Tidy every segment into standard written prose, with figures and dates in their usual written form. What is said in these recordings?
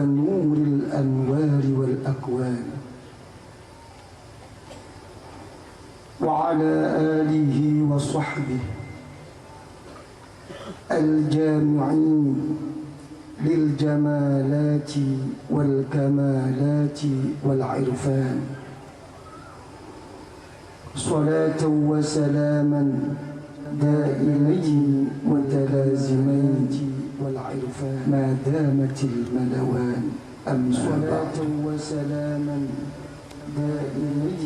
نور الأنوار والأكوان وعلى آله وصحبه الجامعين للجمالات والكمالات والعرفان صلاة وسلاما دائمين متلازمين والعرفان ما دامت الملوان صلاة وسلاما دائمين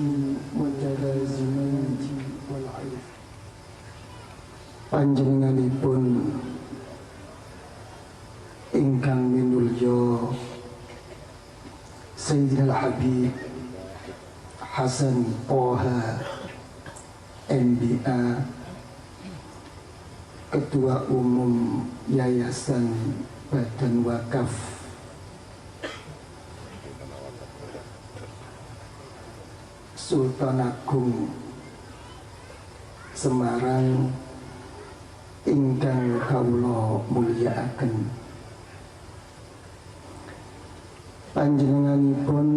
متلازمين والعرفان. Panjenenganipun ingkang minulya Sayyidina Al-Habib Hasan Toha MBA, Ketua Umum Yayasan Badan Wakaf Sultan Agung Semarang ingkang kawula mulyakaken, panjenenganipun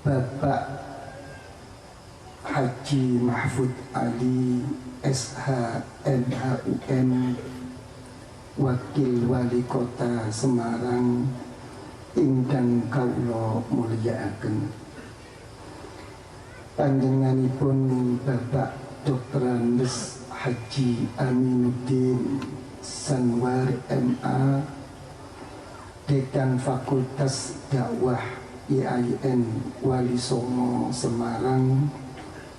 Bapak Haji Mahfud Ali SH MHUM, Wakil Wali Kota Semarang ingkang kawula mulyakaken, panjenenganipun Bapak Dr. Andes Haji Aminuddin Sanwar MA, Dekan Fakultas Dakwah IAIN Wali Songo Semarang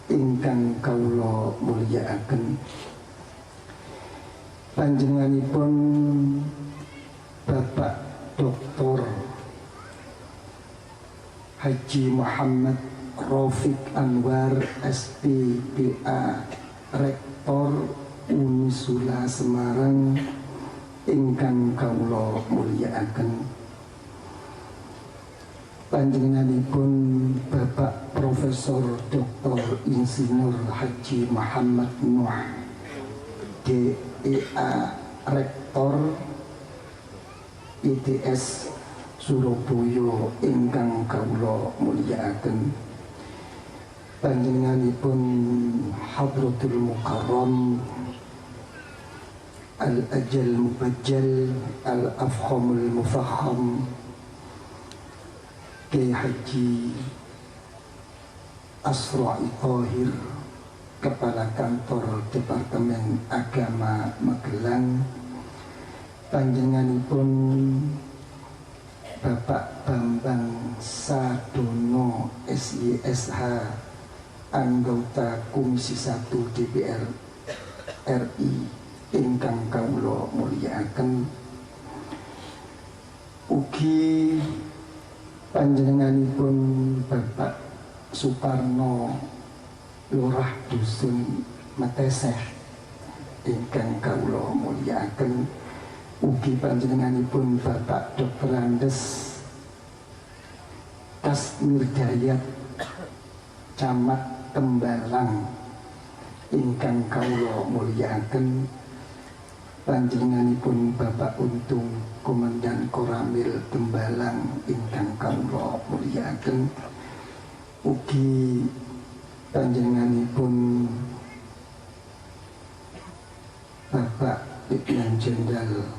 ingkang kawula mulyakaken, panjenenganipun Bapak Dr. Haji Muhammad Rafiq Anwar SPPA, Rektor Unisula Semarang ingkang kawula mulyakaken, panjenenganipun Bapak Profesor Dr. Insinyur Haji Muhammad Nuh DEA, Rektor ITS Surabaya ingkang kawula mulyakaken, panjenenganipun Hadratul Mukarram Al-Ajal Mubajjal Al-Afkhamul Mufakham Kiai Haji Asra'i Thahir, Kepala Kantor Departemen Agama Magelang, panjenenganipun Bapak Bambang Sadono SISH, anggota Komisi 1 DPR RI ingkang kawula mulyakaken, ugi panjenenganipun Bapak Suparno Lurah Dusun Meteseh ingkang kawula mulyakaken, ugi panjenenganipun Bapak Dr. Andes Kasmir Dayat Camat Tembalang ingkang kawula mulyakaken, panjenenganipun Bapak Untung Komandan Koramil Tembalang ingkang kawula mulyakaken, ugi panjenenganipun Bapak Letnan Jenderal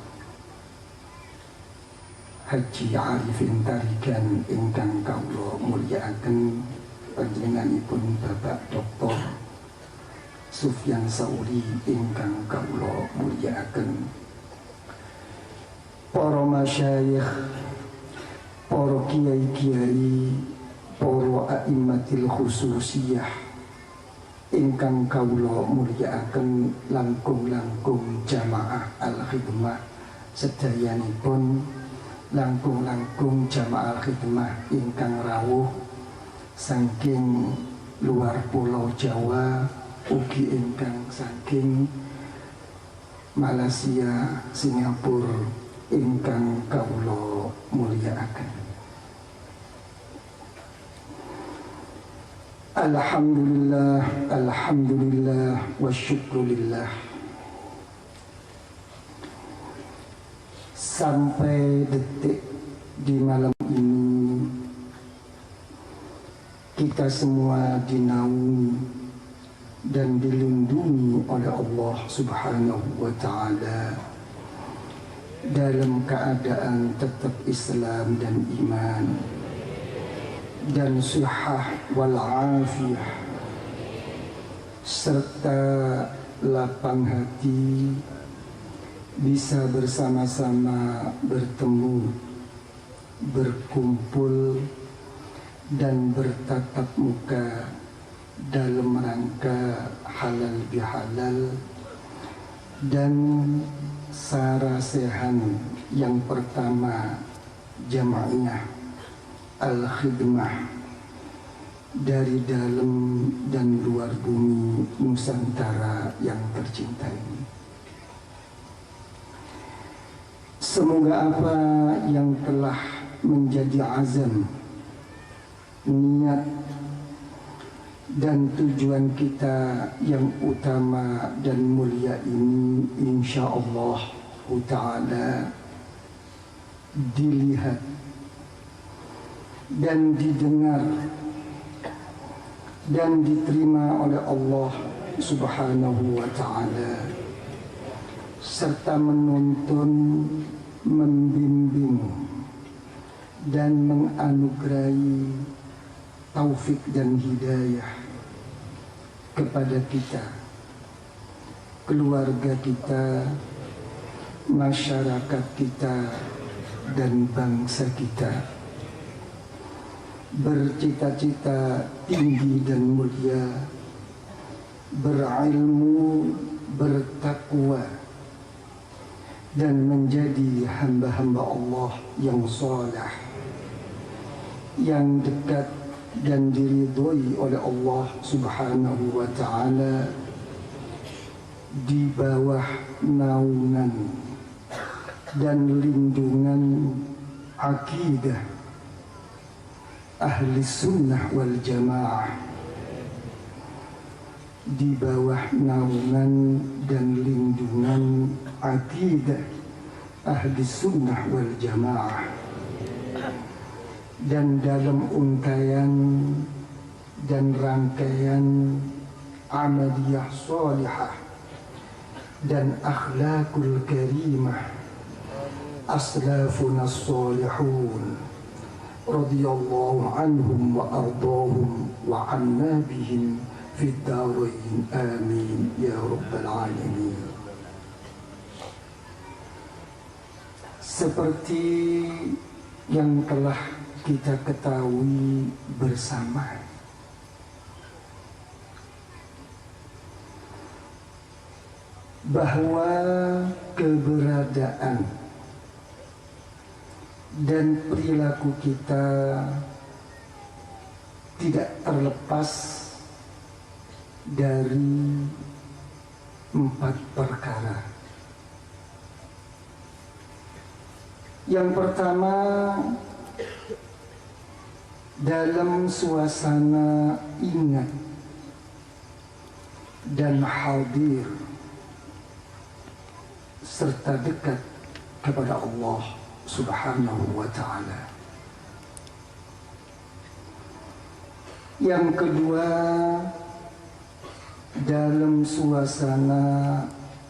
Haji Arifin Tarigan ingkang kawula mulyakaken, panjenenganipun Bapak Dr. Sufyan Sauri ingkang kawula mulyakaken, para masyayikh, para kiai-kiai, para a'immatil khususiyah ingkang kawula mulyakaken, langkung-langkung jamaah al-khidmah sedayanipun, langkung-langkung jamaah al-khidmah ingkang rawuh saking luar pulau Jawa, ugi ingkang saking Malaysia, Singapura ingkang kawula mulyakaken. Alhamdulillah, alhamdulillah wa syukrulillah. sampai detik di malam ini kita semua dinaungi dan dilindungi oleh Allah Subhanahu wa Ta'ala dalam keadaan tetap Islam dan iman dan sihah wal afiyah serta lapang hati, bisa bersama-sama bertemu, berkumpul dan bertatap muka dalam rangka halal bihalal dan sarasehan yang pertama jamaah al-khidmah dari dalam dan luar bumi Nusantara yang tercinta ini. Semoga apa yang telah menjadi azam, niat dan tujuan kita yang utama dan mulia ini insyaallah ta'ala dilihat dan didengar dan diterima oleh Allah Subhanahu wa Ta'ala, serta menuntun, membimbing dan menganugerahi taufik dan hidayah kepada kita, keluarga kita, masyarakat kita dan bangsa kita, bercita-cita tinggi dan mulia, berilmu, bertakwa dan menjadi hamba-hamba Allah yang saleh, yang dekat dan diridhoi oleh Allah Subhanahu wa Ta'ala di bawah naungan dan lindungan akidah ahli sunnah wal jamaah, di bawah naungan dan lindungan akidah ahli sunnah wal jamaah, dan dalam ungkayan dan rangkaian amaliyah salihah dan akhlakul karimah aslafuna salihun radhiyallahu anhum wa ardahum wa anna bihim fid darain amin ya rabbal alamin. Seperti yang telah kita ketahui bersama, bahwa keberadaan dan perilaku kita tidak terlepas dari 4 perkara. Yang pertama, dalam suasana ingat dan hadir serta dekat kepada Allah Subhanahu wa Ta'ala. Yang kedua, dalam suasana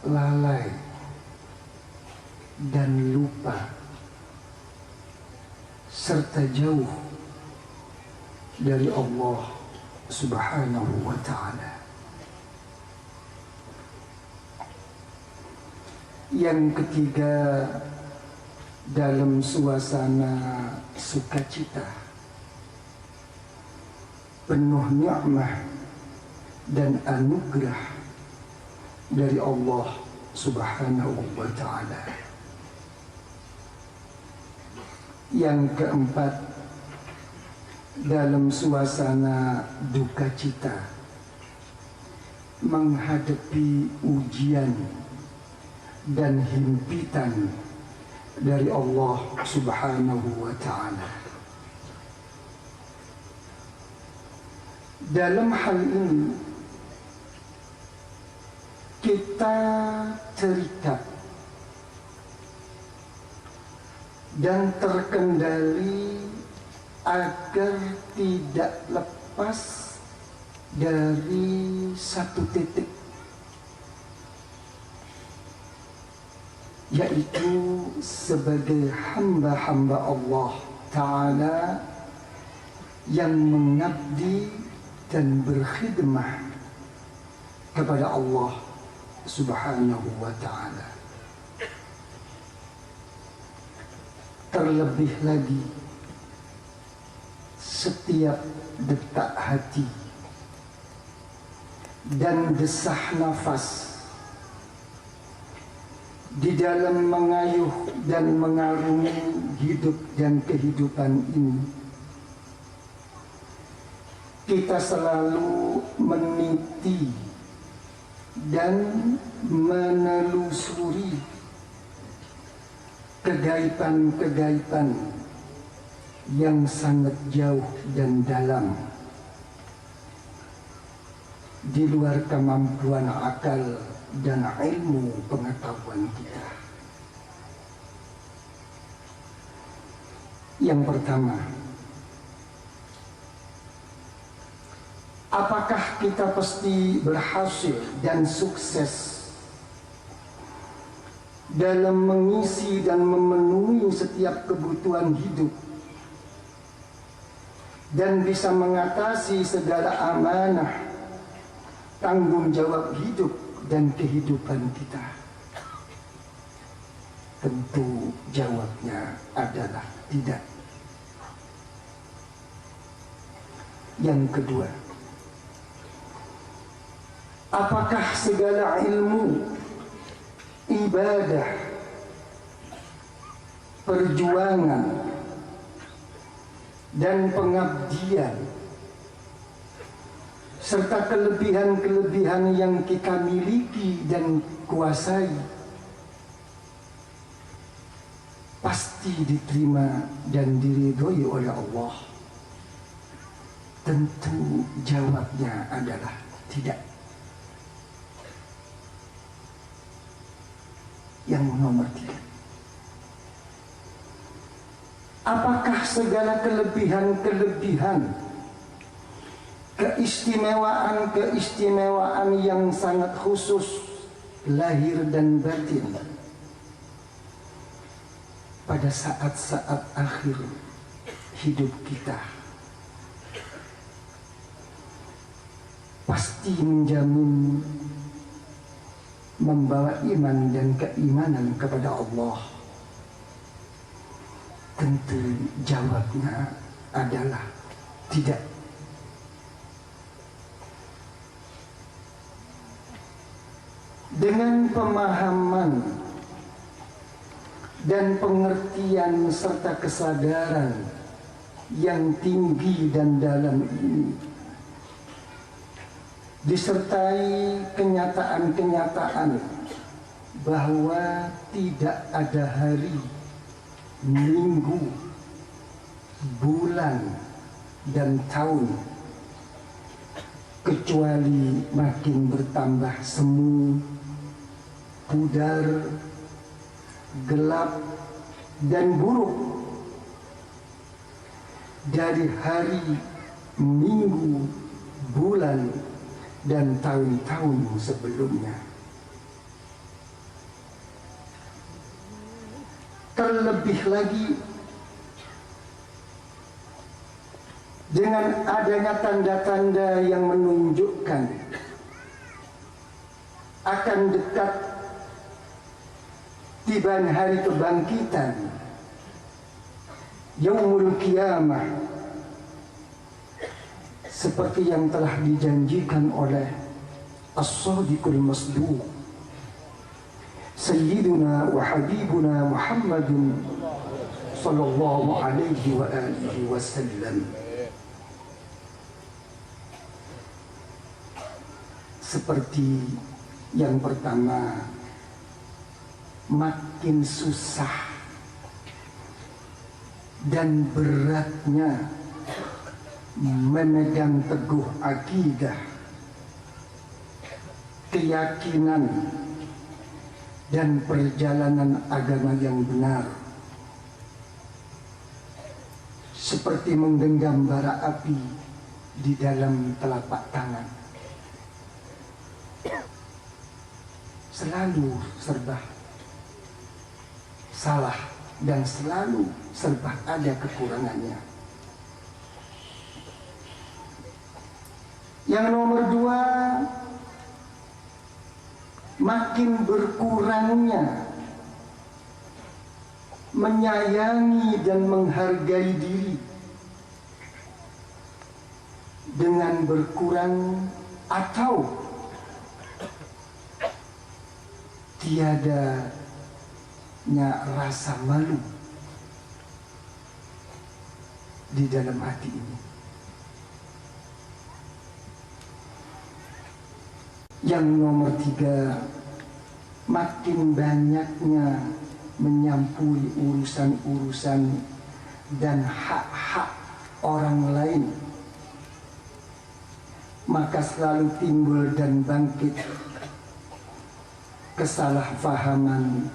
lalai dan lupa serta jauh dari Allah Subhanahu wa Ta'ala. Yang ketiga, dalam suasana sukacita, penuh nikmat dan anugerah dari Allah Subhanahu wa Ta'ala. Yang keempat, dalam suasana duka cita, menghadapi ujian dan himpitan dari Allah Subhanahu wa Ta'ala. Dalam hal ini kita terikat dan terkendali agar tidak lepas dari satu titik, yaitu sebagai hamba-hamba Allah Ta'ala yang mengabdi dan berkhidmah kepada Allah Subhanahu wa Ta'ala. Terlebih lagi setiap detak hati dan desah nafas di dalam mengayuh dan mengarungi hidup dan kehidupan ini, kita selalu meniti dan menelusuri kegaiban-kegaiban yang sangat jauh dan dalam di luar kemampuan akal dan ilmu pengetahuan kita. Yang pertama, apakah kita pasti berhasil dan sukses dalam mengisi dan memenuhi setiap kebutuhan hidup dan bisa mengatasi segala amanah, tanggung jawab hidup dan kehidupan kita? Tentu jawabnya adalah tidak. Yang kedua, apakah segala ilmu, ibadah, perjuangan, dan pengabdian serta kelebihan-kelebihan yang kita miliki dan kuasai pasti diterima dan diridhoi oleh Allah? Tentu jawabnya adalah tidak. Yang nomor 3, apakah segala kelebihan-kelebihan, keistimewaan-keistimewaan yang sangat khusus lahir dan batin pada saat-saat akhir hidup kita pasti menjamin membawa iman dan keimanan kepada Allah? Tentu jawabnya adalah tidak. Dengan pemahaman dan pengertian serta kesadaran yang tinggi dan dalam ini, disertai kenyataan-kenyataan bahwa tidak ada hari, minggu, bulan, dan tahun kecuali makin bertambah semu, pudar, gelap, dan buruk dari hari, minggu, bulan, dan tahun-tahun sebelumnya. Terlebih lagi dengan adanya tanda-tanda yang menunjukkan akan dekat tibanya hari kebangkitan, Yaumul Qiyamah, seperti yang telah dijanjikan oleh As-Sadiqul Masduq Sayyiduna wa Habibuna Muhammadun sallallahu alaihi wa alihi wasallam. Seperti yang pertama, makin susah dan beratnya memegang teguh akidah, keyakinan, dan perjalanan agama yang benar, seperti menggenggam bara api di dalam telapak tangan. Selalu serba salah dan selalu serba ada kekurangannya. Yang nomor 2, makin berkurangnya menyayangi dan menghargai diri dengan berkurang atau tiadanya rasa malu di dalam hati ini. Yang nomor 3, makin banyaknya menyampuri urusan-urusan dan hak-hak orang lain, maka selalu timbul dan bangkit kesalahpahaman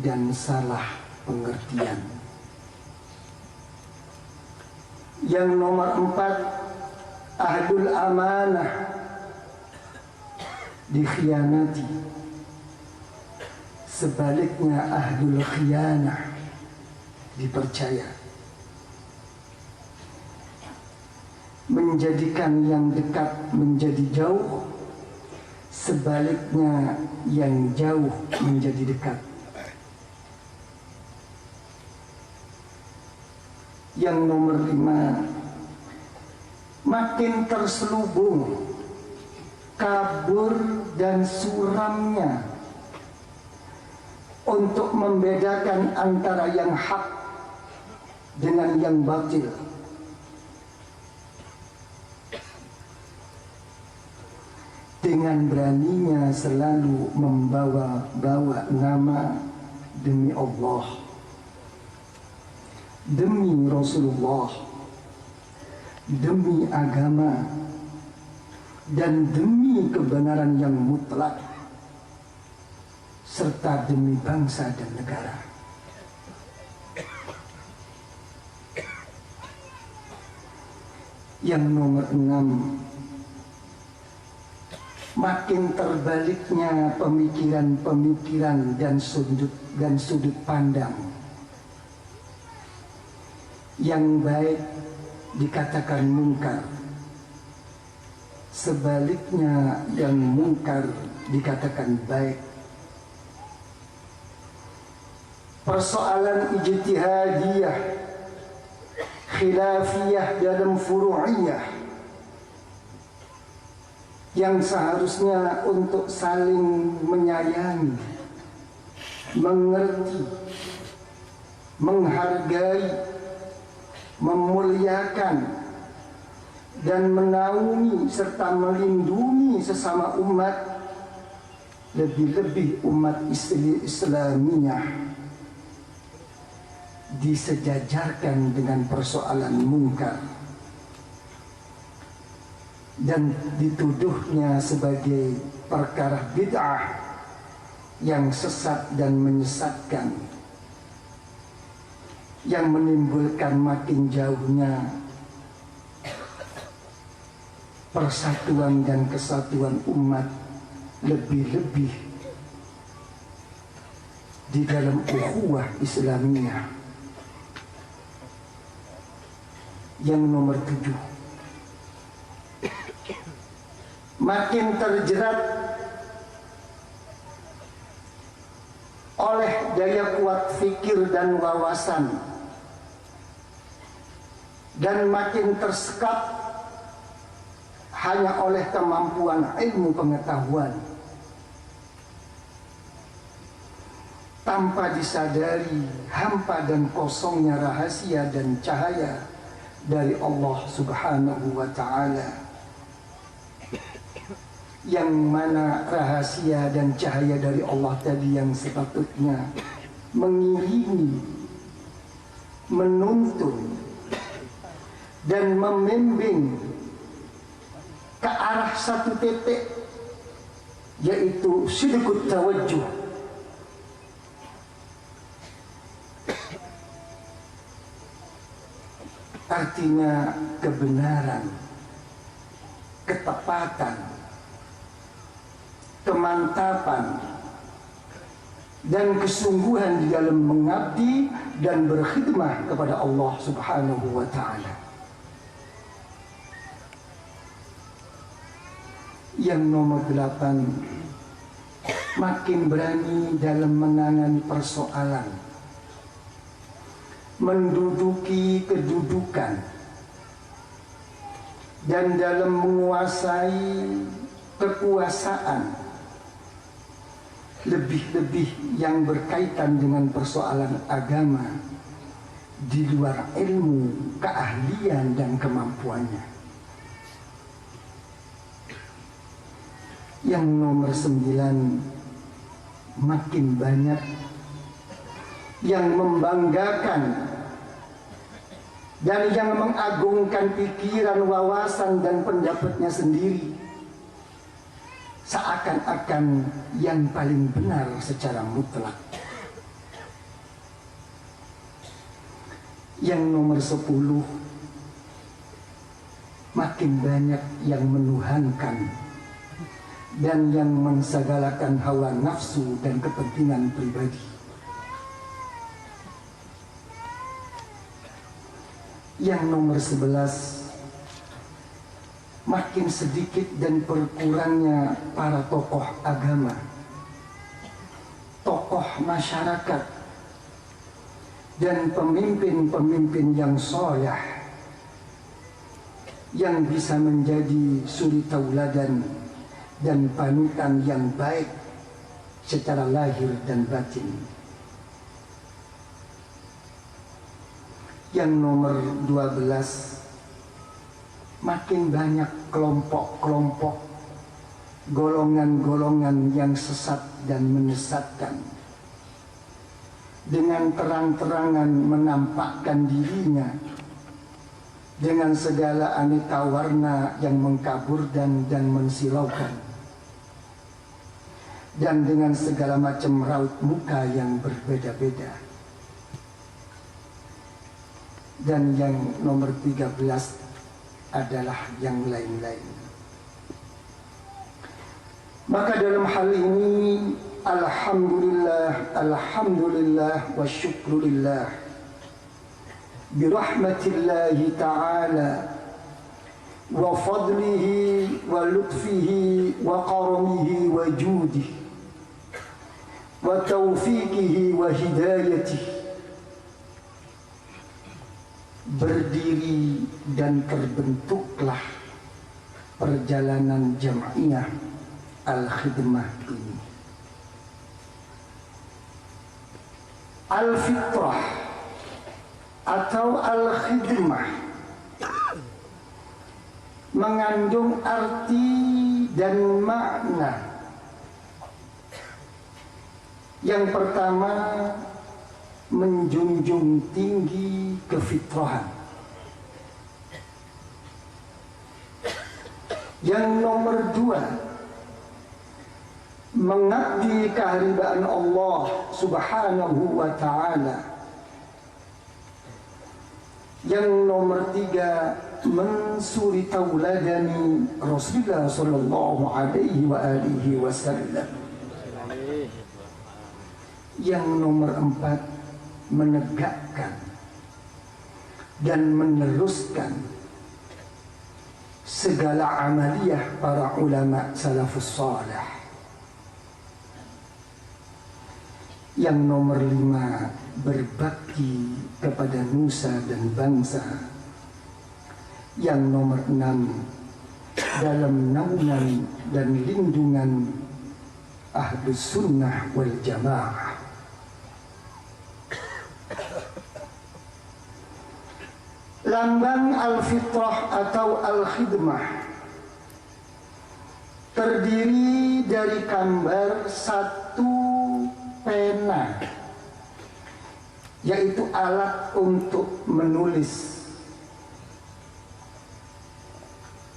dan salah pengertian. Yang nomor 4, ahdul amanah dikhianati. Sebaliknya ahdul khianah dipercaya. Menjadikan yang dekat menjadi jauh, sebaliknya yang jauh menjadi dekat. Yang nomor 5, makin terselubung kabur dan suramnya untuk membedakan antara yang hak dengan yang batil. Dengan beraninya selalu membawa-bawa nama demi Allah, demi Rasulullah, demi agama, dan demi kebenaran yang mutlak, serta demi bangsa dan negara. Yang nomor 6, makin terbaliknya pemikiran-pemikiran dan sudut pandang. Yang baik dikatakan mungkar, sebaliknya yang mungkar dikatakan baik. Persoalan ijtihadiyah, khilafiyah dalam furu'iyah yang seharusnya untuk saling menyayangi, mengerti, menghargai, memuliakan, dan menaungi serta melindungi sesama umat, lebih-lebih umat Islamiyah, disejajarkan dengan persoalan mungkar dan dituduhnya sebagai perkara bid'ah yang sesat dan menyesatkan, yang menimbulkan makin jauhnya persatuan dan kesatuan umat, lebih-lebih di dalam ukhuwah Islamiyah. Yang nomor 7, makin terjerat oleh daya kuat fikir dan wawasan, dan makin tersekap hanya oleh kemampuan ilmu pengetahuan, tanpa disadari hampa dan kosongnya rahasia dan cahaya dari Allah Subhanahu wa ta'ala, yang mana rahasia dan cahaya dari Allah tadi yang sepatutnya mengiringi, menuntun, dan membimbing ke arah satu titik, yaitu sidqut tawajjuh, artinya kebenaran, ketepatan, kemantapan, dan kesungguhan di dalam mengabdi dan berkhidmah kepada Allah Subhanahu wa Ta'ala. Yang nomor 8, makin berani dalam menangani persoalan, menduduki kedudukan, dan dalam menguasai kekuasaan, lebih-lebih yang berkaitan dengan persoalan agama di luar ilmu, keahlian, dan kemampuannya. Yang nomor 9, makin banyak yang membanggakan dan yang mengagungkan pikiran, wawasan, dan pendapatnya sendiri, seakan-akan yang paling benar secara mutlak. Yang nomor 10, makin banyak yang menuhankan dan yang mensegalakan hawa nafsu dan kepentingan pribadi. Yang nomor 11, makin sedikit dan berkurangnya para tokoh agama, tokoh masyarakat, dan pemimpin-pemimpin yang sholeh yang bisa menjadi suri tauladan dan panutan yang baik secara lahir dan batin. Yang nomor 12, makin banyak kelompok-kelompok, golongan-golongan yang sesat dan menyesatkan, dengan terang-terangan menampakkan dirinya dengan segala aneka warna yang mengkaburkan dan mensilaukan, dan dengan segala macam raut muka yang berbeda-beda. Dan yang nomor 13 adalah yang lain-lain. Maka dalam hal ini, alhamdulillah wa syukrulillah birahmatillahi ta'ala wa fadlihi wa lutfihi wa karamihi wa judihi wa taufiqihi wa hidayatihi. Berdiri dan terbentuklah perjalanan Jam'iyah Al-Khidmah ini. Al-Fitrah atau Al-Khidmah mengandung arti dan makna. Yang pertama, menjunjung tinggi kefitrahan. Yang nomor 2, mengabdi kehadiran Allah Subhanahu wa Ta'ala. Yang nomor 3, mensuri tauladani Rasulullah sallallahu alaihi wa alihi wasallam. Yang nomor 4, menegakkan dan meneruskan segala amaliyah para ulama salafus salih. Yang nomor 5, berbakti kepada nusa dan bangsa. Yang nomor 6, dalam naungan dan lindungan Ahlus Sunnah wal Jamaah. Lambang Al-Fitrah atau Al-Khidmah terdiri dari gambar satu pena, yaitu alat untuk menulis.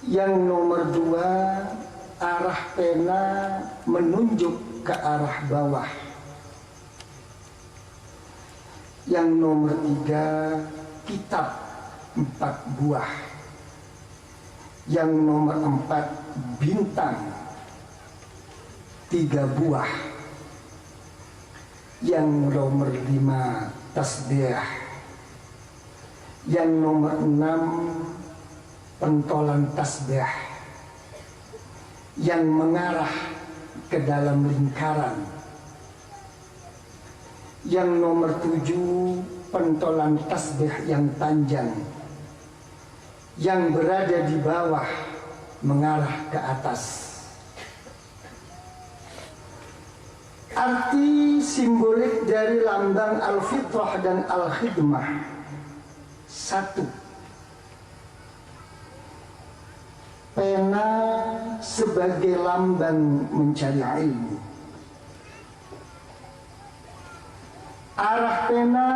Yang nomor 2, arah pena menunjuk ke arah bawah. Yang nomor 3, kitab 4 buah. Yang nomor 4 bintang 3 buah. Yang nomor 5 tasbih. Yang nomor 6 pentolan tasbih yang mengarah ke dalam lingkaran. Yang nomor 7 pentolan tasbih yang panjang yang berada di bawah mengarah ke atas. Arti simbolik dari lambang al-fitrah dan al-khidmah: 1. Pena sebagai lambang mencari ilmu. Arah pena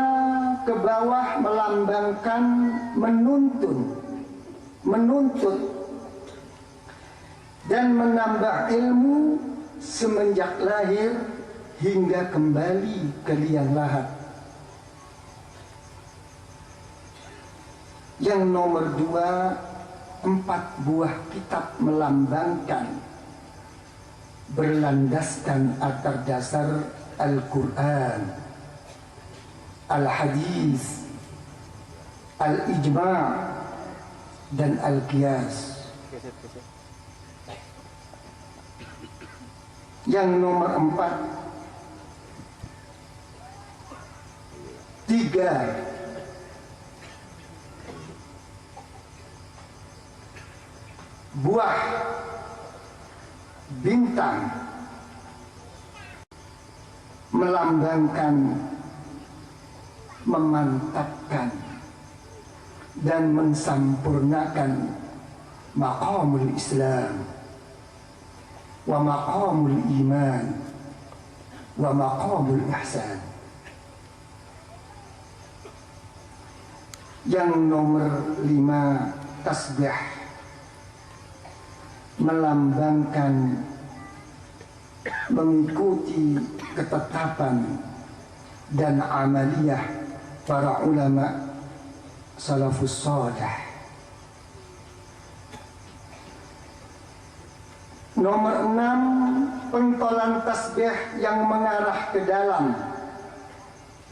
ke bawah melambangkan menuntut dan menambah ilmu semenjak lahir hingga kembali ke liang lahat. Yang nomor 2, 4 buah kitab melambangkan berlandaskan atas dasar Al-Quran, Al-Hadis, Al-Ijma' dan Al-Qiyas. Yang nomor 4, 3 buah bintang melambangkan, memantapkan dan mensampurnakan maqamul Islam wa maqamul iman wa maqamul ihsan. Yang nomor 5 tasbih melambangkan mengikuti ketetapan dan amaliyah para ulama salafus salih. Nomor 6 pentolan tasbih yang mengarah ke dalam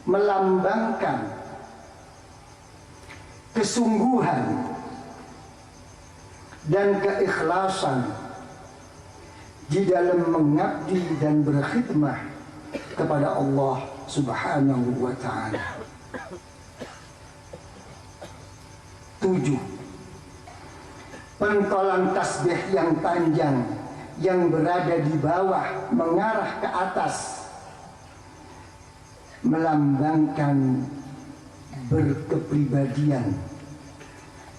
melambangkan kesungguhan dan keikhlasan di dalam mengabdi dan berkhidmah kepada Allah Subhanahu wa ta'ala. 7 pentolan tasbih yang panjang yang berada di bawah mengarah ke atas melambangkan berkepribadian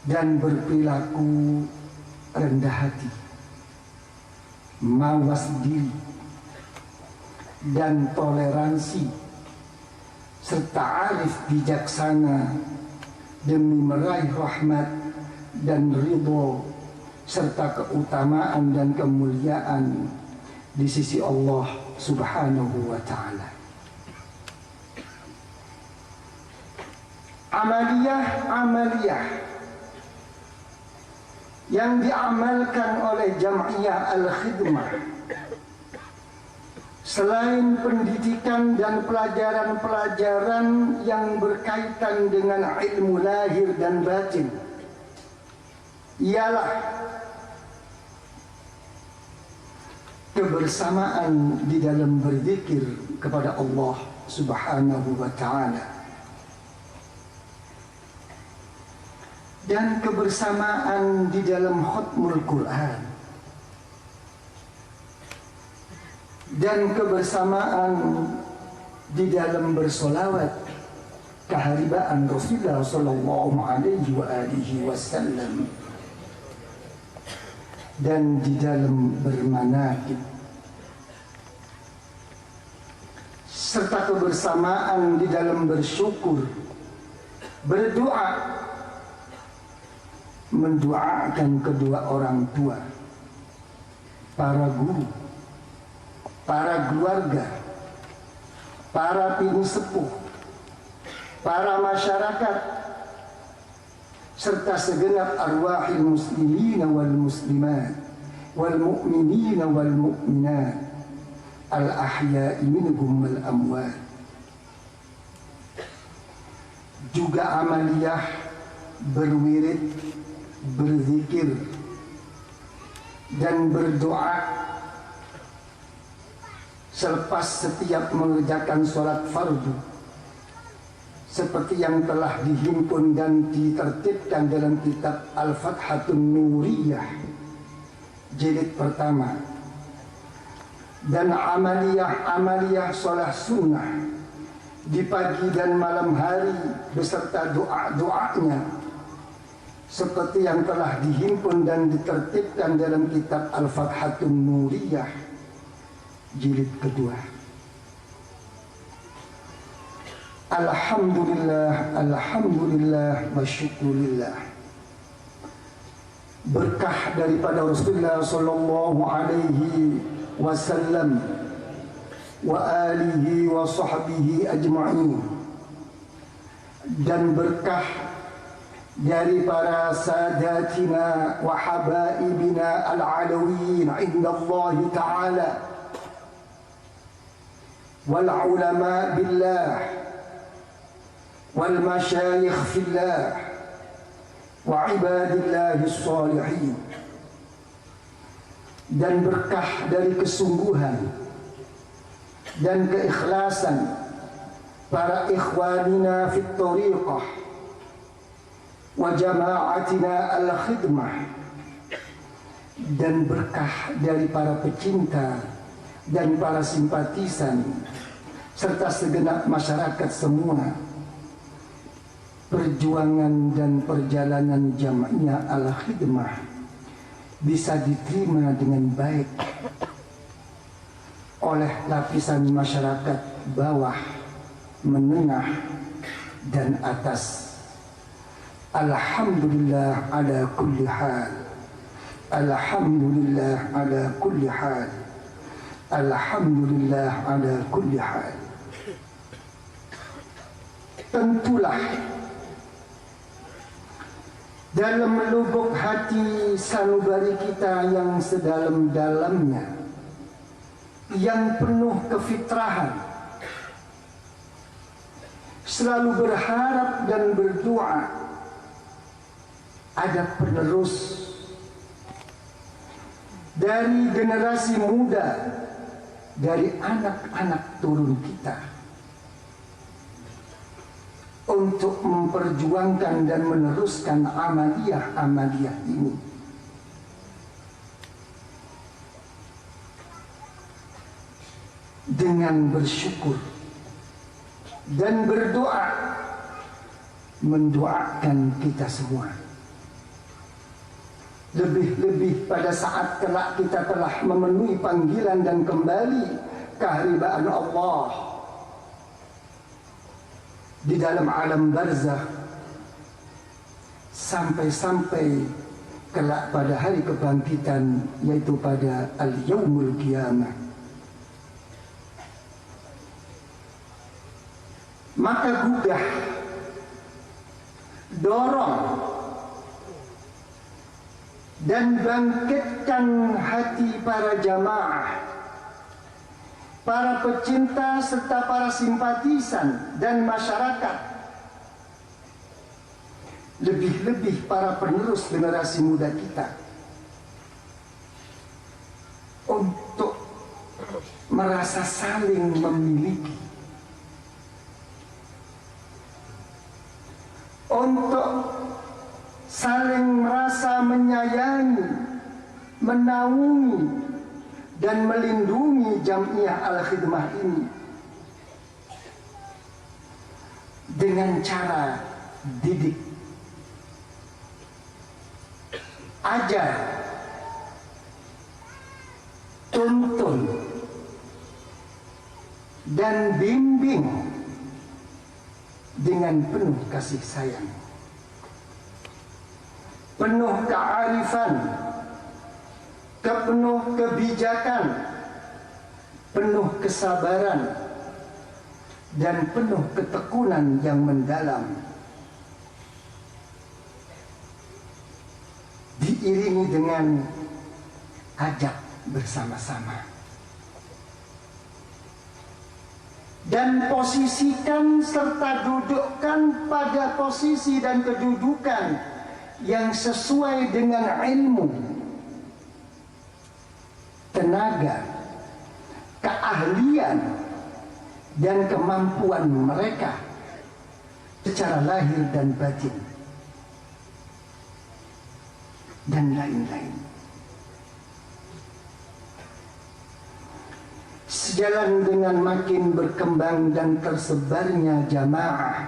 dan berperilaku rendah hati, mawas diri dan toleransi, serta arif bijaksana demi meraih rahmat dan ridho serta keutamaan dan kemuliaan di sisi Allah Subhanahu wa ta'ala. Amaliyah yang diamalkan oleh Jam'iyah Al-Khidmah selain pendidikan dan pelajaran-pelajaran yang berkaitan dengan ilmu lahir dan batin, ialah kebersamaan di dalam berzikir kepada Allah Subhanahu wa ta'ala dan kebersamaan di dalam khatmul Quran dan kebersamaan di dalam bersolawat keharibaan Rasulullah sallallahu alaihi wa alihi wasallam dan di dalam bermanaqib, serta kebersamaan di dalam bersyukur, berdoa, mendoakan kedua orang tua, para guru, para keluarga, para pingu sepuh, para masyarakat, serta segenap arwahil muslimina wal muslimat wal mu'minina wal mu'minat al ahya'i minhum wal amwat. Juga amaliyah berwirid, berzikir dan berdoa selepas setiap mengerjakan sholat fardu, seperti yang telah dihimpun dan ditertibkan dalam kitab Al-Fathatun Nuriyah jilid pertama. Dan amaliyah sholat sunnah di pagi dan malam hari beserta doa-doanya, seperti yang telah dihimpun dan ditertibkan dalam kitab Al-Fathatun Nuriyah jilid kedua. Alhamdulillah, alhamdulillah wa syukurillah. Berkah daripada Rasulullah sallallahu alaihi wasallam wa alihi wa sahbihi ajma'in, dan berkah dari para sadatina wa habaibina al-alawiyin inda Allah ta'ala wal ulama billah wal masyayikh fillah wa ibadillahi salihin, dan berkah dari kesungguhan dan keikhlasan para ikhwanina fit tariqah wa jama'atina al-khidmah, dan berkah dari para pecinta dan para simpatisan serta segenap masyarakat semua. Perjuangan dan perjalanan Jam'iyah Al-Khidmah bisa diterima dengan baik oleh lapisan masyarakat bawah, menengah, dan atas. Alhamdulillah ala kulli hal. Alhamdulillah ala kulli hal. Alhamdulillah ala kulli hal. Tentulah dalam lubuk hati sanubari kita yang sedalam-dalamnya, yang penuh kefitrahan, selalu berharap dan berdoa ada penerus dari generasi muda, dari anak-anak turun kita, untuk memperjuangkan dan meneruskan amaliyah-amaliyah ini. Dengan bersyukur dan berdoa, mendoakan kita semua. Lebih-lebih pada saat kelak kita telah memenuhi panggilan dan kembali keharibaan Allah di dalam alam barzakh, sampai-sampai kelak pada hari kebangkitan, yaitu pada al-yaumul qiyamah. Maka gugah, dorong, dan bangkitkan hati para jamaah, para pecinta serta para simpatisan dan masyarakat, lebih-lebih para penerus generasi muda kita, untuk merasa saling memiliki, untuk saling merasa menyayangi, menaungi, dan melindungi Jam'iyah Al-Khidmah ini dengan cara didik, ajar, tuntun, dan bimbing dengan penuh kasih sayang, penuh kearifan, penuh kebijakan, penuh kesabaran, dan penuh ketekunan yang mendalam. diiringi dengan ajak bersama-sama. Dan posisikan serta dudukkan pada posisi dan kedudukan yang sesuai dengan ilmu, tenaga, keahlian, dan kemampuan mereka secara lahir dan batin, dan lain-lain. Sejalan dengan makin berkembang dan tersebarnya jamaah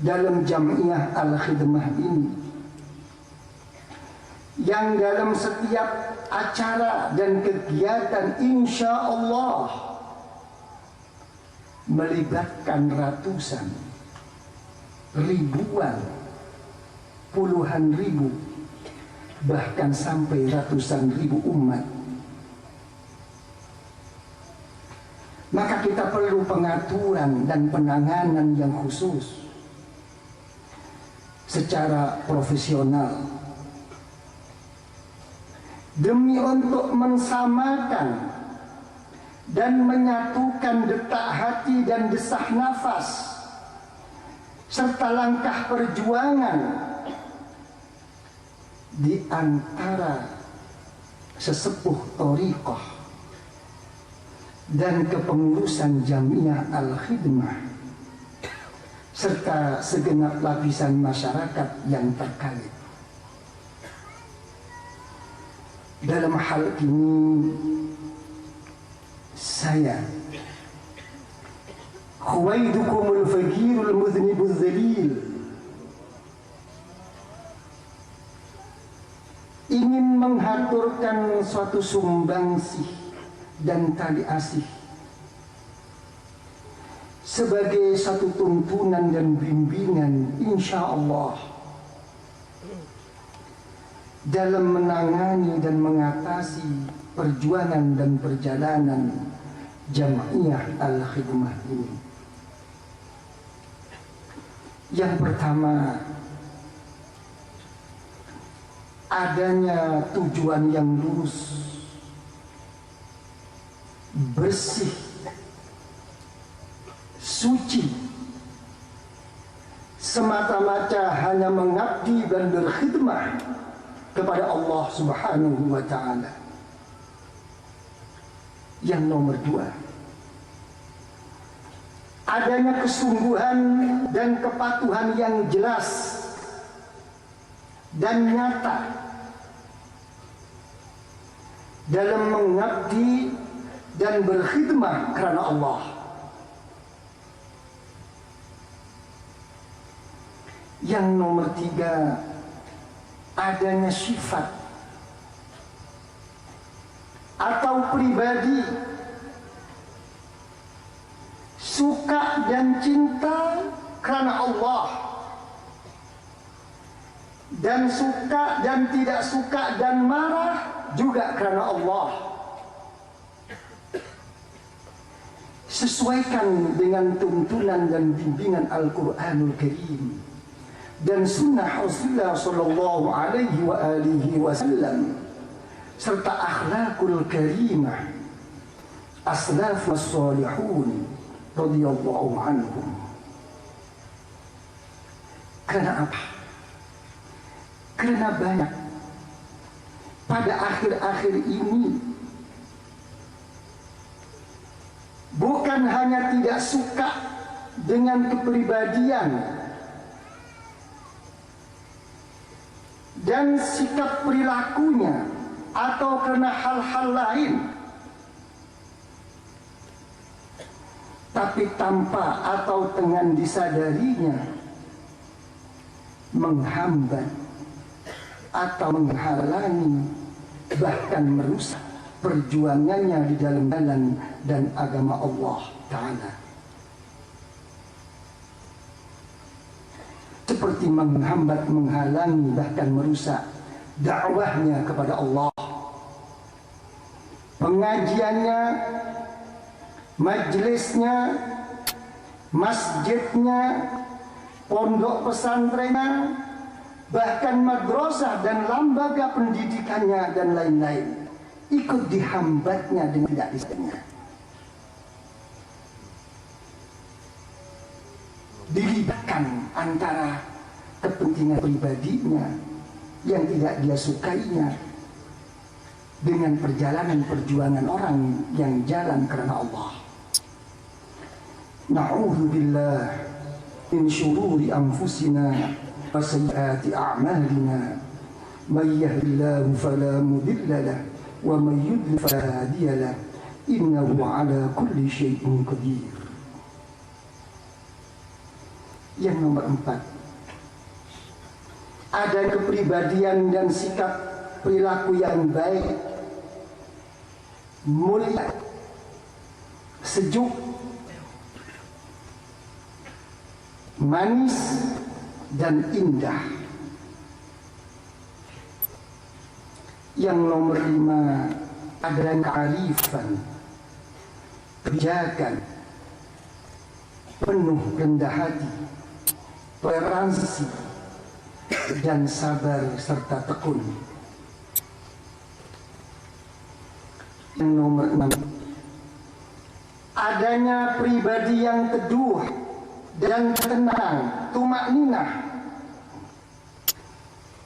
dalam Jam'iyah Al-Khidmah ini, yang dalam setiap acara dan kegiatan insya Allah melibatkan ratusan, ribuan, puluhan ribu, bahkan sampai ratusan ribu umat, maka kita perlu pengaturan dan penanganan yang khusus secara profesional demi untuk mensamakan dan menyatukan detak hati dan desah nafas serta langkah perjuangan di antara sesepuh thariqah dan kepengurusan Jam'iyah Al-Khidmah serta segenap lapisan masyarakat yang terkait. Dalam hal ini saya, Khuwaidukumul Faqirul Mudhnibul Dhalil, ingin menghaturkan suatu sumbangsih dan tali asih sebagai satu tuntunan dan bimbingan insya Allah dalam menangani dan mengatasi perjuangan dan perjalanan Jam'iyah Al-Khidmah ini. Yang pertama, adanya tujuan yang lurus, bersih, suci, semata-mata hanya mengabdi dan berkhidmah kepada Allah Subhanahu wa Ta'ala. Yang nomor dua, adanya kesungguhan dan kepatuhan yang jelas dan nyata dalam mengabdi dan berkhidmah karena Allah. Yang nomor tiga, adanya sifat atau pribadi suka dan cinta karena Allah, dan suka dan tidak suka dan marah juga karena Allah. Sesuaikan dengan tuntunan dan bimbingan Al-Quranul Karim dan sunnah Rasulullah sallallahu alaihi wa alihi wasallam serta akhlakul karimah aslafus salihun radhiyallahu anhum. Karena apa? Karena banyak pada akhir-akhir ini bukan hanya tidak suka dengan kepribadian dan sikap perilakunya atau karena hal-hal lain, tapi tanpa atau dengan disadarinya menghambat atau menghalangi bahkan merusak perjuangannya di dalam jalan dan agama Allah Ta'ala, seperti menghambat, menghalangi, bahkan merusak dakwahnya kepada Allah, pengajiannya, majelisnya, masjidnya, pondok pesantrennya, bahkan madrasah dan lembaga pendidikannya dan lain-lain ikut dihambatnya dengan tidak disengaja. Dilibatkan antara kepentingan pribadinya yang tidak dia sukainya dengan perjalanan perjuangan orang yang jalan karena Allah. Na'udzubillah min syururi anfusina wa sayyiati a'malina. May yahdihillahu fala mudilla lahu wa may yudlil fala hadiya lahu. Innahu 'ala kulli syai'in qadir. Yang nomor 4, ada kepribadian dan sikap perilaku yang baik, mulia, sejuk, manis, dan indah. Yang nomor 5, ada kearifan, kebijakan, penuh rendah hati, toleransi, dan sabar serta tekun. Yang nomor 6, adanya pribadi yang teduh dan tenang, tumakninah,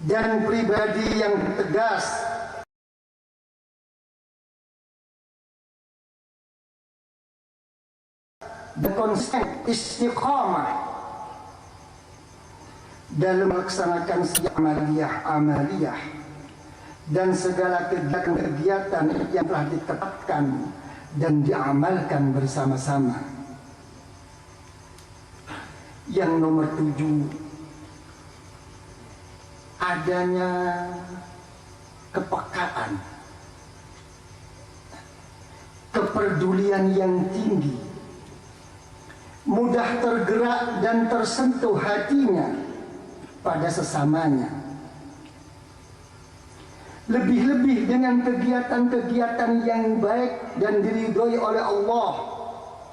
dan pribadi yang tegas dan konsisten, istiqamah dalam melaksanakan amaliyah dan segala kegiatan yang telah ditetapkan dan diamalkan bersama-sama. Yang nomor 7, adanya kepekaan, kepedulian yang tinggi, mudah tergerak dan tersentuh hatinya pada sesamanya. Lebih-lebih dengan kegiatan-kegiatan yang baik dan diridhoi oleh Allah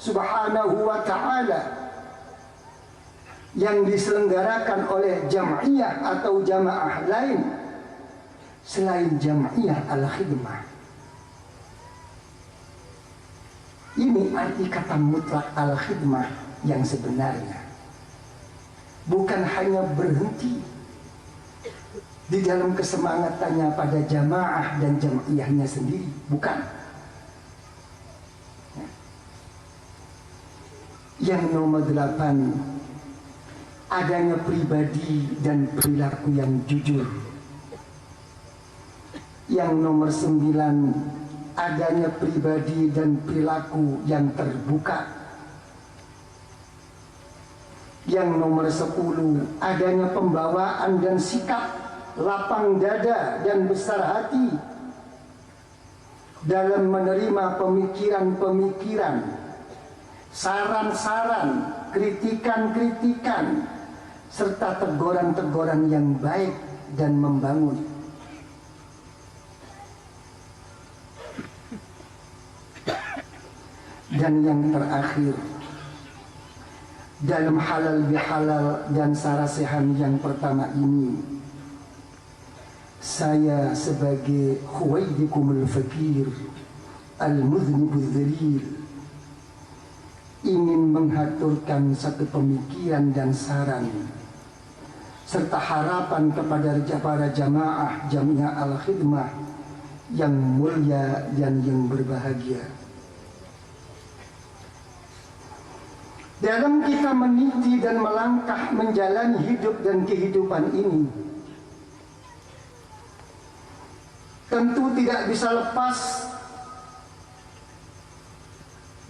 Subhanahu wa ta'ala yang diselenggarakan oleh jam'iyah atau jamaah lain selain jam'iyah al-khidmah. Ini arti kata mutlak al-khidmah yang sebenarnya. Bukan hanya berhenti di dalam kesemangatannya pada jamaah dan jam'iyahnya sendiri, bukan. Yang nomor 8, adanya pribadi dan perilaku yang jujur. Yang nomor 9, adanya pribadi dan perilaku yang terbuka. Yang nomor 10, adanya pembawaan dan sikap lapang dada dan besar hati dalam menerima pemikiran-pemikiran, saran-saran, kritikan-kritikan, serta teguran-teguran yang baik dan membangun. Dan yang terakhir, dalam halal bihalal dan sarasehan yang pertama ini, saya sebagai Khuwaidikumul Fakir Al-Mudhnibul Dhalil ingin menghaturkan satu pemikiran dan saran serta harapan kepada para jamaah Jamiah Al-Khidmah yang mulia dan yang berbahagia. Dalam kita meniti dan melangkah menjalani hidup dan kehidupan ini, tentu tidak bisa lepas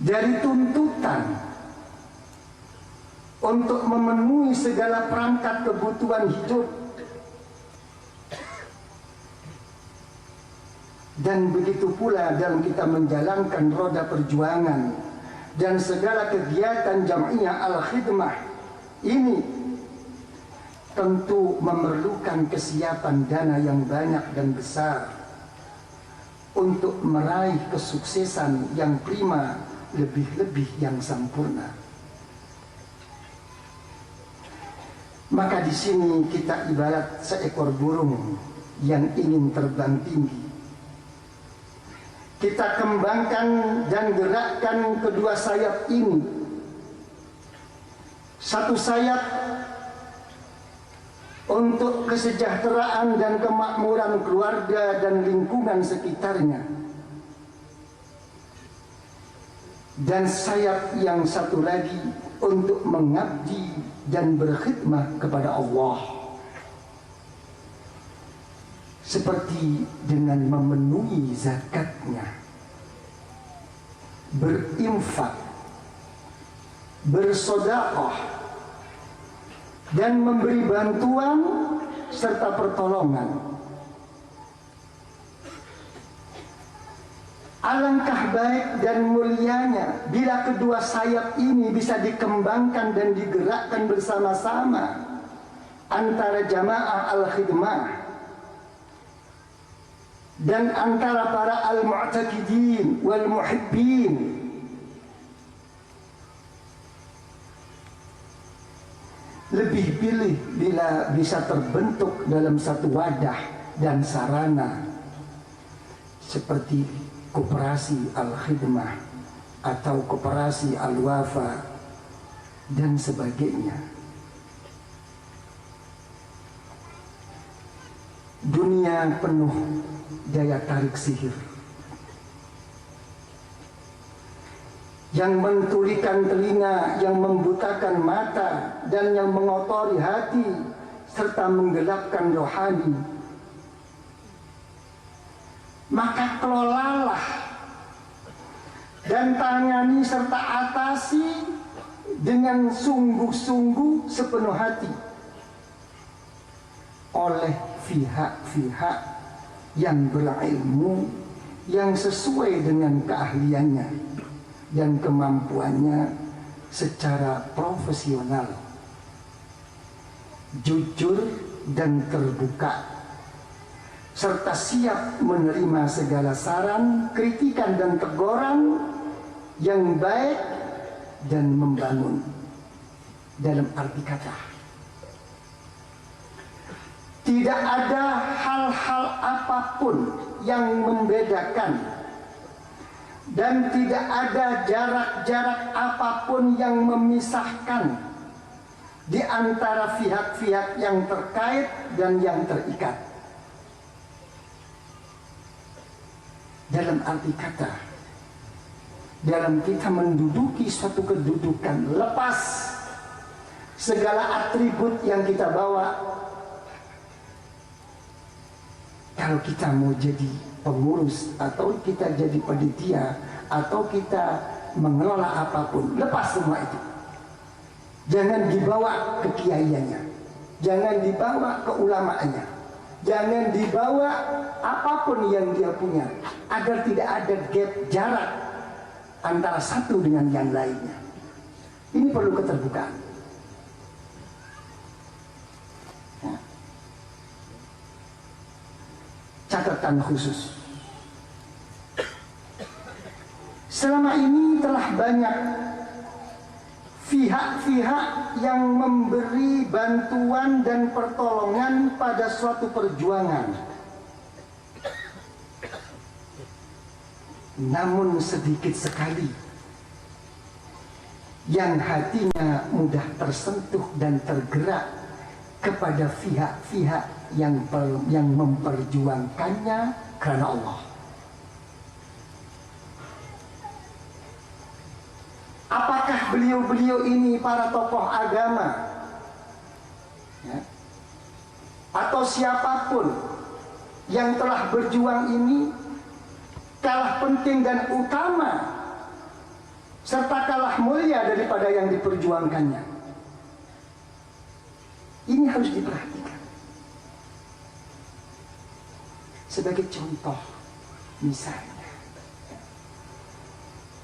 dari tuntutan untuk memenuhi segala perangkat kebutuhan hidup. Dan begitu pula dalam kita menjalankan roda perjuangan dan segala kegiatan Jam'iyah Al-Khidmah ini tentu memerlukan kesiapan dana yang banyak dan besar untuk meraih kesuksesan yang prima, lebih-lebih yang sempurna. Maka di sini kita ibarat seekor burung yang ingin terbang tinggi. Kita kembangkan dan gerakkan kedua sayap ini. Satu sayap untuk kesejahteraan dan kemakmuran keluarga dan lingkungan sekitarnya, dan sayap yang satu lagi untuk mengabdi dan berkhidmat kepada Allah, seperti dengan memenuhi zakatnya, berinfak, bersedekah, dan memberi bantuan serta pertolongan. Alangkah baik dan mulianya bila kedua sayap ini bisa dikembangkan dan digerakkan bersama-sama antara jamaah al-khidmah dan antara para al-mu'taqidin wal muhibbin. Lebih pilih bila bisa terbentuk dalam satu wadah dan sarana seperti koperasi al-khidmah atau koperasi al-wafa dan sebagainya. Dunia penuh daya tarik sihir yang mentulikan telinga, yang membutakan mata, dan yang mengotori hati serta menggelapkan rohani. Maka kelolalah dan tangani serta atasi dengan sungguh-sungguh sepenuh hati oleh pihak-pihak yang berilmu, yang sesuai dengan keahliannya dan kemampuannya secara profesional, jujur dan terbuka, serta siap menerima segala saran, kritikan dan teguran yang baik dan membangun. Dalam arti kata, tidak ada hal-hal apapun yang membedakan, dan tidak ada jarak-jarak apapun yang memisahkan di antara pihak-pihak yang terkait dan yang terikat. Dalam arti kata, dalam kita menduduki suatu kedudukan, lepas segala atribut yang kita bawa, kalau kita mau jadi pengurus atau kita jadi panitia atau kita mengelola apapun, lepas semua itu. Jangan dibawa ke kiaiannya, jangan dibawa ke ulamaannya, jangan dibawa apapun yang dia punya, agar tidak ada gap jarak antara satu dengan yang lainnya. Ini perlu keterbukaan. Ya. Catatan khusus. Selama ini telah banyak pihak-pihak yang memberi bantuan dan pertolongan pada suatu perjuangan. Namun sedikit sekali yang hatinya mudah tersentuh dan tergerak kepada pihak-pihak yang memperjuangkannya karena Allah. Apakah beliau-beliau ini para tokoh agama, ya, atau siapapun yang telah berjuang ini kalah penting dan utama serta kalah mulia daripada yang diperjuangkannya? Ini harus diperhatikan. Sebagai contoh, misalnya,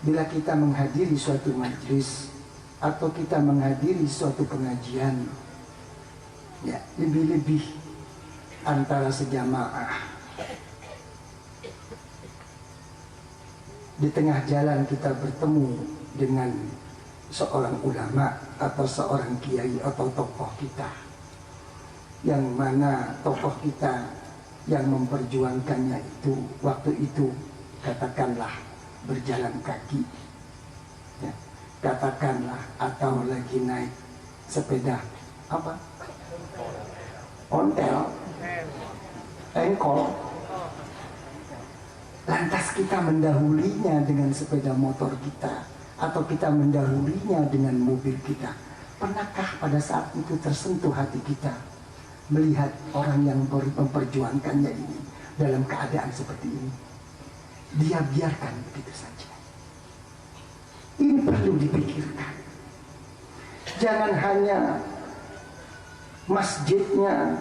bila kita menghadiri suatu majelis atau kita menghadiri suatu pengajian, ya, lebih-lebih antara sejamaah, di tengah jalan kita bertemu dengan seorang ulama atau seorang kiai atau tokoh kita, yang mana tokoh kita yang memperjuangkannya itu waktu itu katakanlah berjalan kaki, ya, katakanlah atau lagi naik sepeda apa? Ontel, engkol. Lantas kita mendahulinya dengan sepeda motor kita, atau kita mendahulinya dengan mobil kita. Pernahkah pada saat itu tersentuh hati kita melihat orang yang memperjuangkannya ini dalam keadaan seperti ini? Dia biarkan begitu saja. Ini perlu dipikirkan. Jangan hanya masjidnya,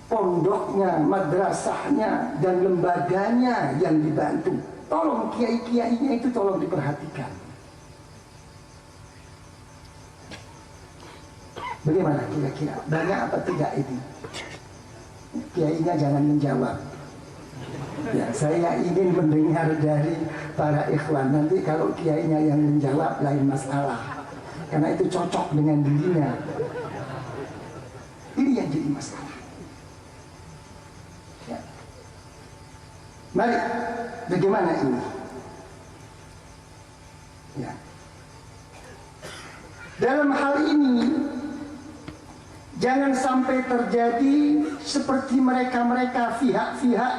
pondoknya, madrasahnya, dan lembaganya yang dibantu. Tolong kiai-kiainya itu tolong diperhatikan. Bagaimana kira-kira? Banyak apa tidak ini? Kiainya jangan menjawab. Ya, saya ingin mendengar dari para ikhwan. Nanti kalau kiainya yang menjawab lain masalah, karena itu cocok dengan dirinya. Ini yang jadi masalah. Ya. Mari, bagaimana ini? Ya. Dalam hal ini, jangan sampai terjadi seperti mereka-mereka pihak-pihak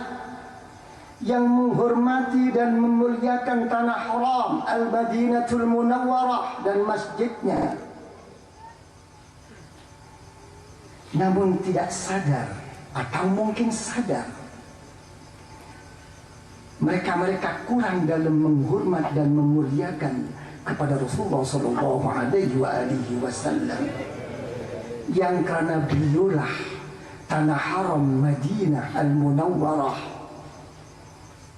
yang menghormati dan memuliakan tanah haram Al-Madinatul Munawwarah dan masjidnya, namun tidak sadar atau mungkin sadar mereka-mereka kurang dalam menghormat dan memuliakan kepada Rasulullah Sallallahu Alaihi Wasallam, yang karena beliaulah tanah haram Madinah Al-Munawwarah,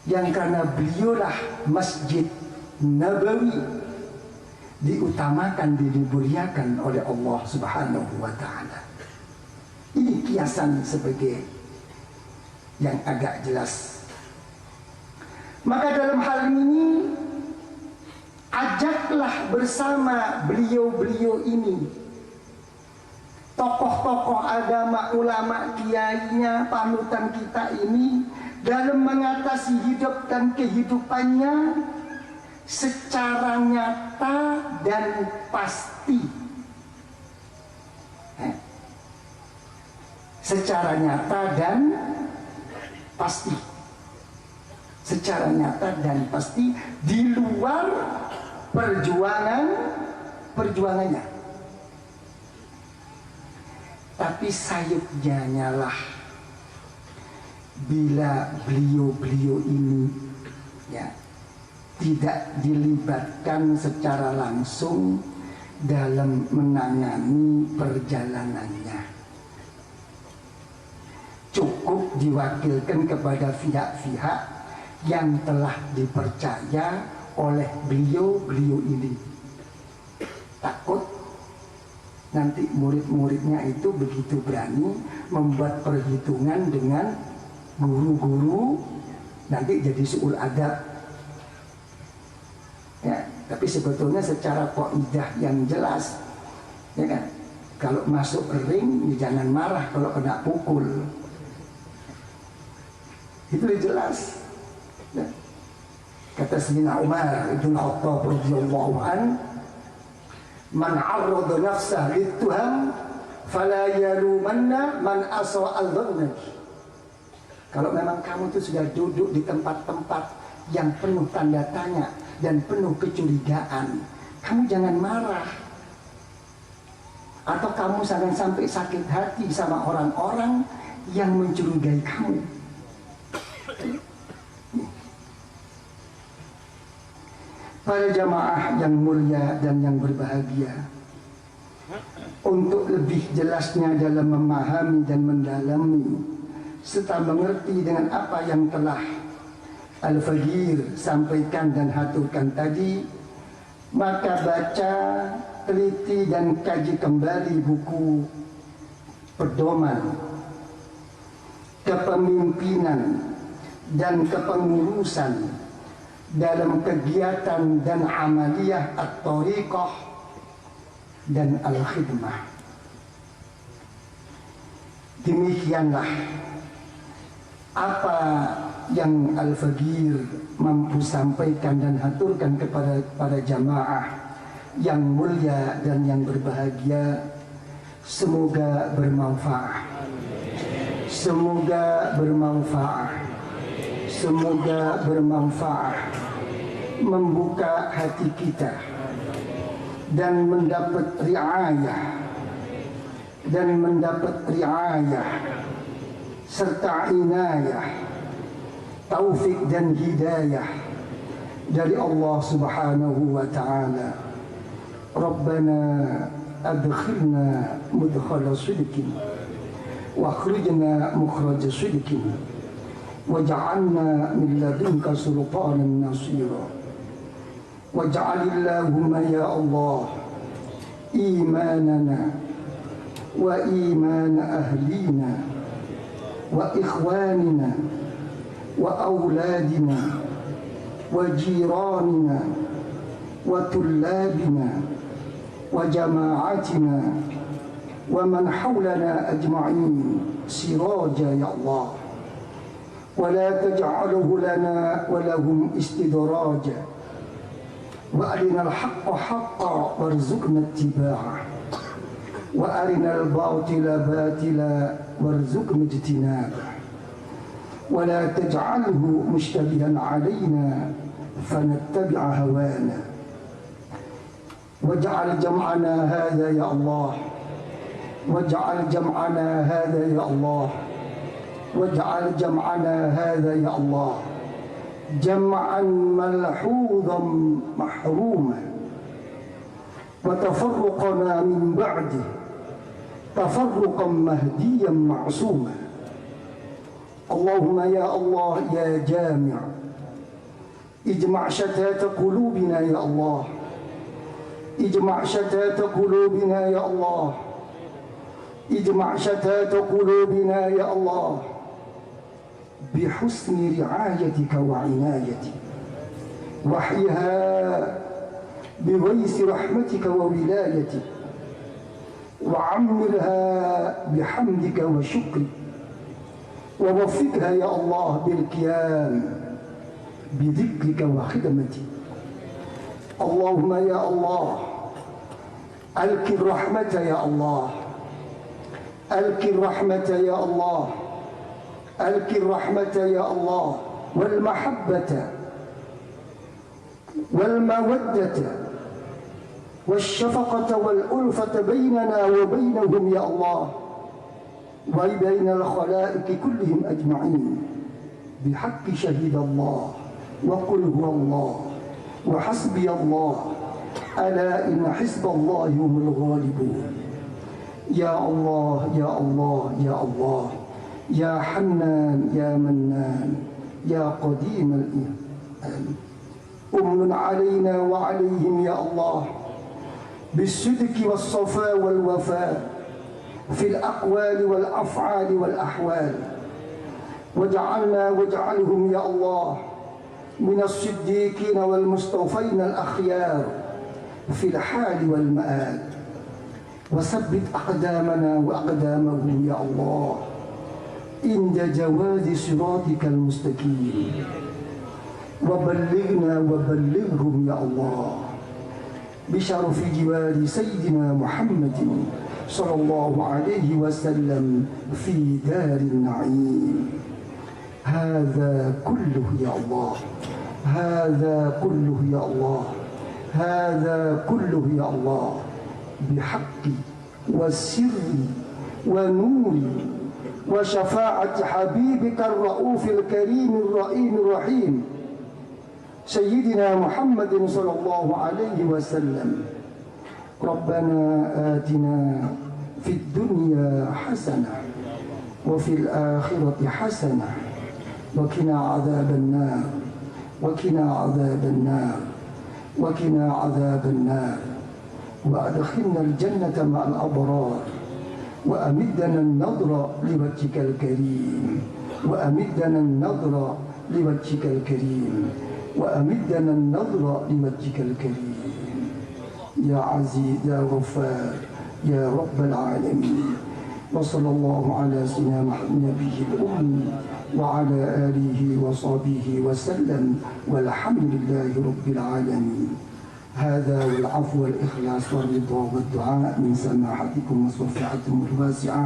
yang karena beliaulah Masjid Nabawi diutamakan, dimuliakan oleh Allah Subhanahu wa Ta'ala. Ini kiasan sebagai yang agak jelas. Maka dalam hal ini ajaklah bersama beliau-beliau ini, tokoh-tokoh agama, ulama, kiainya, panutan kita ini, dalam mengatasi hidup dan kehidupannya secara nyata dan pasti. Secara nyata dan pasti. Secara nyata dan pasti di luar perjuangannya. Tapi sayupnya nyalah bila beliau-beliau ini ya tidak dilibatkan secara langsung dalam menangani perjalanannya. Cukup diwakilkan kepada pihak-pihak yang telah dipercaya oleh beliau-beliau ini. Takut nanti murid-muridnya itu begitu berani membuat perhitungan dengan guru-guru, nanti jadi suul adab. Ya, tapi sebetulnya secara kaidah yang jelas, ya kan, kalau masuk ring ya jangan marah kalau kena pukul. Itu jelas. Ya. Kata Sayyidina Umar Ibn Khattab radhiyallahu an, man arrada nafsah lituham fala yalumanna man aswa al-dhanna. Kalau memang kamu itu sudah duduk di tempat-tempat yang penuh tanda tanya dan penuh kecurigaan, kamu jangan marah, atau kamu jangan sampai sakit hati sama orang-orang yang mencurigai kamu. Para jamaah yang mulia dan yang berbahagia, untuk lebih jelasnya dalam memahami dan mendalami serta mengerti dengan apa yang telah Al-Faqir sampaikan dan haturkan tadi, maka baca, teliti dan kaji kembali buku pedoman kepemimpinan dan kepengurusan dalam kegiatan dan amaliyah at-tariqah dan al-khidmah. Demikianlah apa yang Al-Faqir mampu sampaikan dan haturkan kepada para jamaah yang mulia dan yang berbahagia. Semoga bermanfaat. Semoga bermanfaat. Semoga bermanfaat, membuka hati kita dan mendapat riayah serta inayah, taufik dan hidayah dari Allah Subhanahu wa ta'ala. Rabbana adkhilna mudkhala sidqin wa akhrijna mukhraja sidqin waj'alna min ladunka sultanan nasira. Waj'alillahumma ya Allah imanana wa iman ahlina wa ikhwanina wa auladina wa jiranina wa tullabina wa jama'atina wa man hawlana ajma'in siraja ya Allah. ولا تجعله لنا ولهم استدراجا وأرنا الحق حقا وارزقنا اتباعه وأرنا الباطل باطلا وارزقنا اجتنابه ولا تجعله مشتبها علينا فنتبع هوانا واجعل جمعنا هذا يا الله واجعل جمعنا هذا يا الله واجعل جمعنا هذا يا الله جمعا ملحوظا محروما وتفرقنا من بعده تفرقا مهديا معصوما. اللهم يا الله يا جامع اجمع شتات قلوبنا يا الله اجمع شتات قلوبنا يا الله اجمع شتات قلوبنا يا الله بحسن رعايتك وعنايتك وحيها بغيث رحمتك وولايتك وعمرها بحمدك وشكرك ووفقها يا الله بالقيام بذكرك وخدمتك. اللهم يا الله ألك الرحمة يا الله ألك الرحمة يا الله ألك الرحمة يا الله والمحبة والمودة والشفقة والألفة بيننا وبينهم يا الله وبين الخلائق كلهم أجمعين بحق شهد الله وقل هو الله وحسبي الله ألا إن حزب الله هم الغالبون. يا الله يا الله يا الله يا حنان يا منان يا قديم الإيمان أمن علينا وعليهم يا الله بالصدق والصفاء والوفاء في الأقوال والأفعال والأحوال واجعلهم يا الله من الصديقين والمصطفين الأخيار في الحال والمآل وثبت أقدامنا وأقدامهم يا الله عند جواز صراطك المستقيم وبلغنا وبلغهم يا الله بشرف جوار سيدنا محمد صلى الله عليه وسلم في دار النعيم. هذا كله يا الله هذا كله يا الله هذا كله يا الله بحق والسر ونور وشفاعة حبيبك الرؤوف الكريم الرحيم الرحيم سيدنا محمد صلى الله عليه وسلم. ربنا آتنا في الدنيا حسنة وفي الآخرة حسنة وقنا عذاب النار وقنا عذاب النار وقنا عذاب النار وأدخلنا الجنة مع الأبرار وأمدنا النظر لوجهك الكريم وأمدنا النظر لوجهك الكريم وأمدنا النظر لوجهك الكريم. يا عزيز يا غفار يا رب العالمين wa sallallahu ala sayyidina nabiyil ummi wa ala alihi wa sahbihi wa sallam walhamdulillahi rabbil alamin. هذا والعفو والإخلاص والرضا والدعاء من سماحتكم وصفحتكم الواسعة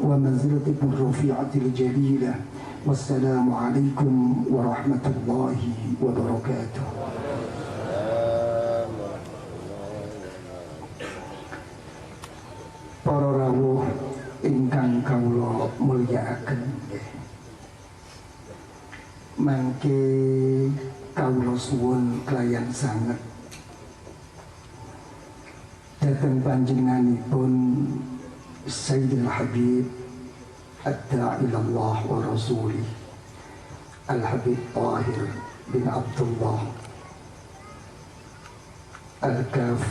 ومنزلتكم الرفيعة الجليلة. والسلام عليكم ورحمة الله وبركاته. Para rawuh ingkang kawula mulyakaken, mangke kawula suwun kelayan sanget dhateng panjenenganipun Sayyidil Habib ad-da'i ilallah wa rasulih Al-Habib Tahir bin Abdullah Al-Kaf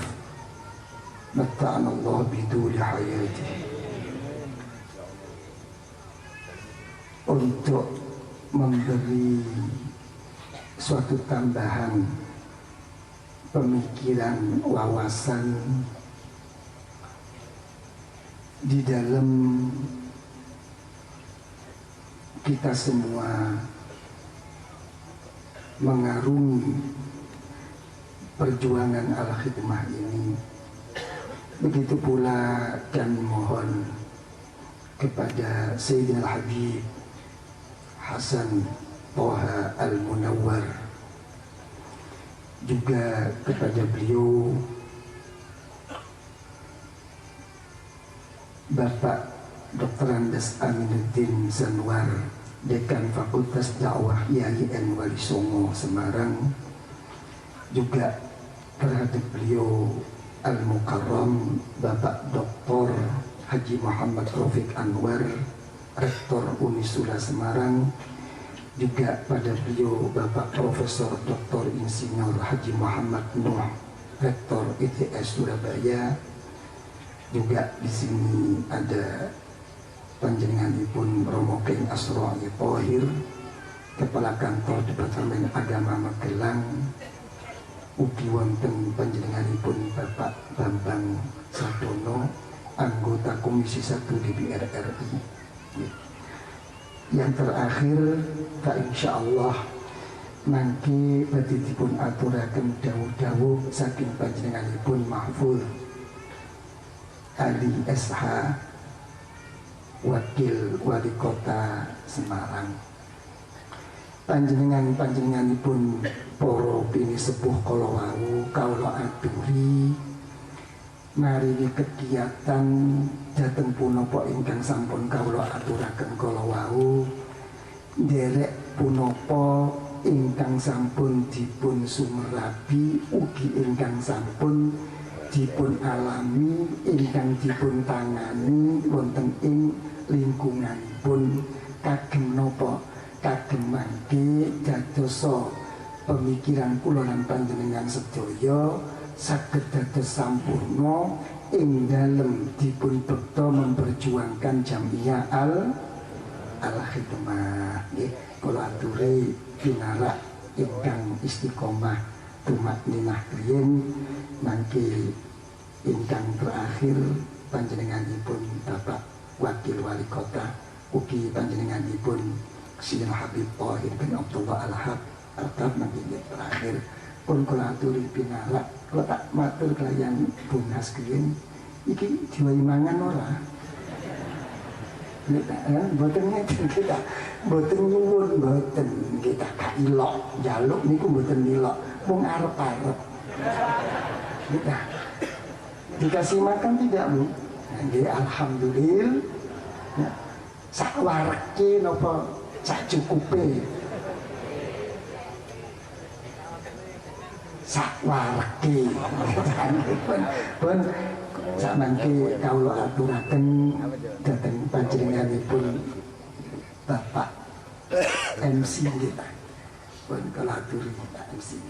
matta'ana Allah biduli hayati, untuk memberi suatu tambahan pemikiran, wawasan di dalam kita semua mengarungi perjuangan al-khidmah ini. Begitu pula kami mohon kepada Sayyidina Habib Hasan Toha Al-Munawwar, juga kepada beliau Bapak Dr. Andes Aminuddin Zanwar, Dekan Fakultas Dakwah IAIN Wali Songo Semarang, juga terhadap beliau Al-Mukarram Bapak Dr. Haji Muhammad Rafiq Anwar, Rektor Unisula Semarang, juga pada beliau Bapak Profesor Dr. Insinyur Haji Muhammad Nuh, Rektor ITS Surabaya. Juga di sini ada panjenenganipun Romo King Asroi Thohir, Kepala Kantor Departemen Agama Magelang. Ugi wonten panjenenganipun Bapak Bambang Sadono, anggota Komisi 1 DPR RI. Yang terakhir, insyaallah nanti badhe dipun aturaken dawuh-dawuh saking panjenenganipun Mahfuz Ali SH, Wakil Wali Kota Semarang. Panjenenganipun para bini sepuh kala wau kawula aturi maringi kegiatan dhateng punapa ingkang sampun kawula aturaken kala wau, nderek punapa ingkang sampun dipun sumerapi, ugi ingkang sampun dipun alami, ingkang dipun tangani wonten ing lingkunganipun, kagem napa, kagem mangke dadosa pemikiran kula lan panjenengan sedaya saged dados sampurna ing dalem dipun bekta memperjuangkan Jamiyah al-khidmah. Nggih, kula aturi pinarak ingkang istiqomah tumakninah riyin. Mangke ingkang terakhir panjenenganipun Bapak Wakil Wali Kota, ugi panjenenganipun Sayyidina Habib Tahir bin Abdullah Al-Kaf. Mangke terakhir pun kula aturi pinarak, kula tak matur kaliyan Bunas riyin iki diwai mangan ora? Mboten ngeten, kita mboten nyuwun, mboten kita gak ilok njaluk niku, mboten ilok, mung arep-arep. Kita dikasih makan tidak, Bu? Nggih, alhamdulillah. Ya, sak wareke napa sak cukupe? Sak wareke. Pun sak mangke kawula aturaken dhateng panjenenganipun Bapak MC kita. Pun kula aturi Pak MC.